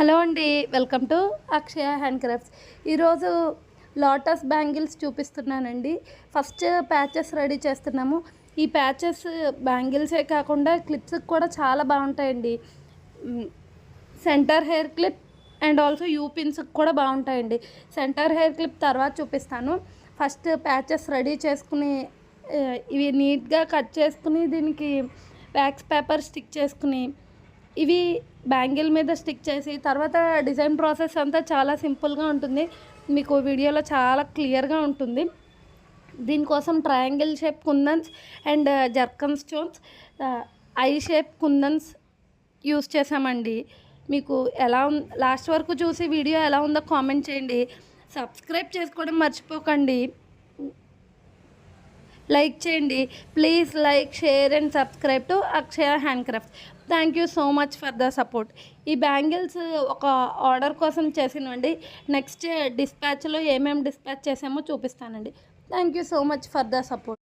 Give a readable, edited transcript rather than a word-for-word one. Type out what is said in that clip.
Hello అండి, welcome to Akshaya handcrafts. ఈరోజు lotus bangles చూపిస్తున్నానండి. ఫస్ట్ ప్యాచెస్ రెడీ చేస్తున్నాము. ఈ ప్యాచెస్ బ్యాంగిల్సే కాకుండా క్లిప్స్కి కూడా చాలా బాగుంటాయండి. Centre hair clip and also U పిన్స్కి కూడా బాగుంటాయండి. సెంటర్ హెయిర్ క్లిప్ తర్వాత చూపిస్తాను. ఫస్ట్ ప్యాచెస్ రెడీ చేసుకుని ఇవి నీట్గా కట్ చేసుకుని దీనికి వ్యాక్స్ పేపర్ స్టిక్ చేసుకుని ఇవి బ్యాంగిల్ మీద స్టిక్ చేసి తర్వాత డిజైన్ ప్రాసెస్ అంతా చాలా సింపుల్గా ఉంటుంది. మీకు వీడియోలో చాలా క్లియర్గా ఉంటుంది. దీనికోసం triangle shape kundans and zircon stones, I shape kundans use చేసామండి. మీకు ఎలా లాస్ట్ వరకు చూసి వీడియో ఎలా ఉందో కామెంట్ చేయండి. సబ్స్క్రైబ్ చేసుకోవడం మర్చిపోకండి. లైక్ చేయండి. Please like, share and subscribe to Akshaya hand crafts. Thank you so much for the support. ఈ బ్యాంగిల్స్ ఒక ఆర్డర్ కోసం చేసినండి. నెక్స్ట్ డిస్పాచ్లో ఏమేమి డిస్పాచ్ చేసామో చూపిస్తానండి. Thank you so much for the support.